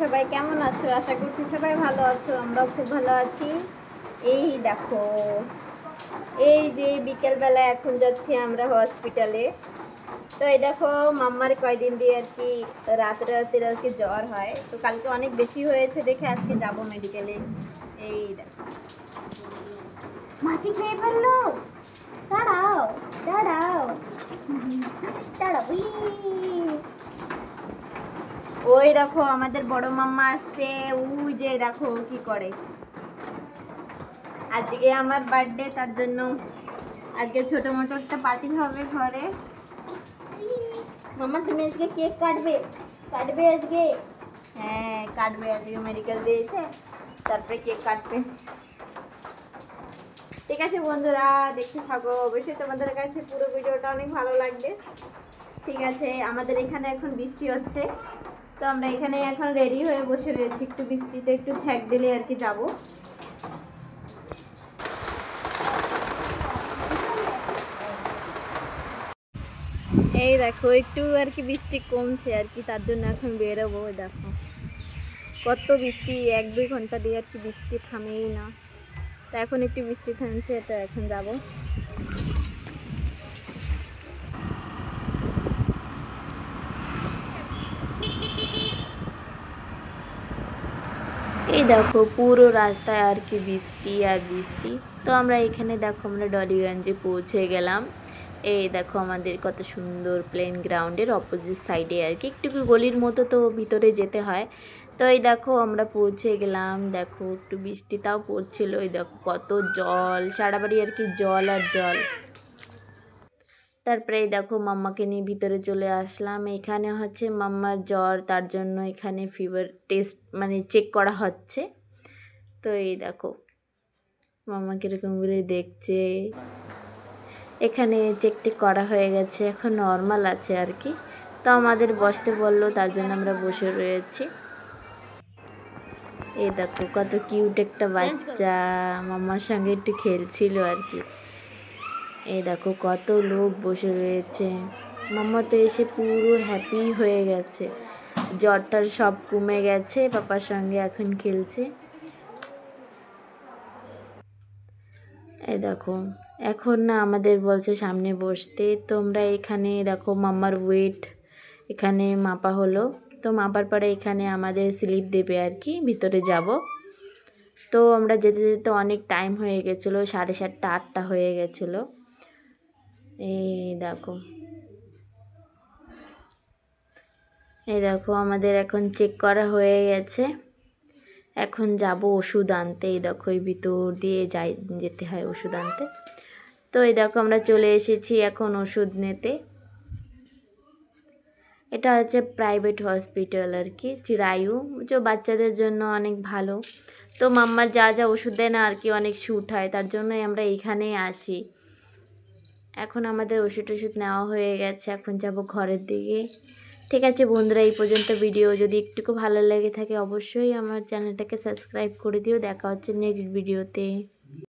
সবাই কেমন আছো? আশা করছি সবাই ভালো আছো, আমরাও খুব ভালো আছি। এই দেখো, এই যে বিকেলবেলা এখন যাচ্ছি আমরা হসপিটালে। তো এই দেখো মাম্মার কয়দিন দিয়ে আর কি রাতে রাতে আর কি জ্বর হয়, তো কালকে অনেক বেশি হয়েছে দেখে আজকে যাব মেডিকেলে। এই দেখো মাছি খেয়ে ফেললো, দাঁড়াও দাঁড়াও দাঁড়াও। ওই দেখো আমাদের বড় মাম্মা আসছে, ওই যে দেখো কি করে। আজকে আমার বার্থডে, তার জন্য আজকে ছোট মোটো একটা পার্টি হবে ঘরে। মাম্মা তুমি আজকে কেক কাটবে? কাটবে আজকে? হ্যাঁ কাটবে, আজকে মেডিকেল দিয়ে এসে তারপরে কেক কাটবে। ঠিক আছে বন্ধুরা, দেখতে থাকো, অবশ্যই তোমাদের কাছে পুরো ভিডিওটা অনেক ভালো লাগবে। ঠিক আছে, আমাদের এখানে এখন বৃষ্টি হচ্ছে, তো আমরা এখানে এখন রেডি হয়ে বসে রয়েছি, একটু বৃষ্টিতে একটু ছ্যাক দিলে আর কি যাবো। এই দেখো একটু আর কি বৃষ্টি কমছে আর কি, তার জন্য এখন বেরোবো। দেখো কত বৃষ্টি, 1-2 ঘন্টা দিয়ে আর কি বৃষ্টি থামেই না। তো এখন একটু বৃষ্টি থামছে, তো এখন যাব। এই দেখো পুরো রাস্তায় আর কি বৃষ্টি আর বৃষ্টি। তো আমরা এখানে দেখো আমরা ডলিগঞ্জে পৌঁছে গেলাম। এই দেখো আমাদের কত সুন্দর প্লেন গ্রাউন্ডের অপোজিট সাইডে আর কি একটু গলির মতো, তো ভিতরে যেতে হয়। তো এই দেখো আমরা পৌঁছে গেলাম, দেখো একটু বৃষ্টি তাও পড়ছিল। এই দেখো কত জল, সারা বাড়ি আর কি জল আর জল। তারপরে এই দেখো মাম্মাকে নিয়ে ভিতরে চলে আসলাম। এখানে হচ্ছে মাম্মার জ্বর, তার জন্য এখানে ফিভার টেস্ট মানে চেক করা হচ্ছে। তো এই দেখো মাম্মা কীরকম বলে দেখছে। এখানে চেক টেক করা হয়ে গেছে, এখন নর্মাল আছে আর কি। তো আমাদের বসতে বললো, তার জন্য আমরা বসে রয়েছি। এই দেখো কত কিউট একটা বাচ্চা মাম্মার সঙ্গে একটু খেলছিল আর কি। এই দেখো কত লোক বসে রয়েছে। মাম্মা তো এসে পুরো হ্যাপি হয়ে গেছে, জ্বরটার সব কমে গেছে, পাপার সঙ্গে এখন খেলছে। এই দেখো এখন না আমাদের বলছে সামনে বসতে। তোমরা এখানে দেখো মাম্মার ওয়েট এখানে মাপা হলো। তো মাপার পরে এখানে আমাদের স্লিপ দেবে আর কি, ভিতরে যাব। তো আমরা যেতে যেতে অনেক টাইম হয়ে গেছিলো, 7:30 8টা হয়ে গেছিলো। এই দেখো আমাদের এখন চেক করা হয়ে গেছে, এখন যাব ওষুধ আনতে। এই দেখো এই ভিতর দিয়ে যেতে হয় ওষুধ আনতে। তো এই দেখো আমরা চলে এসেছি এখন ওষুধ নিতে। এটা হচ্ছে প্রাইভেট হসপিটাল আর কি, চিরায়ু, যে বাচ্চাদের জন্য অনেক ভালো। তো মাম্মার যা যা ওষুধ দেয় না আর কি অনেক শ্যুট হয়, তার জন্যই আমরা এখানেই আসি। এখন আমাদের ওষুধ নেওয়া হয়ে গেছে, এখন যাব ঘরের দিকে। ঠিক আছে বন্ধুরা, এই পর্যন্ত ভিডিও যদি একটুকু ভালো লেগে থাকে অবশ্যই আমার চ্যানেলটাকে সাবস্ক্রাইব করে দিও। দেখা হচ্ছে নেক্সট ভিডিওতে।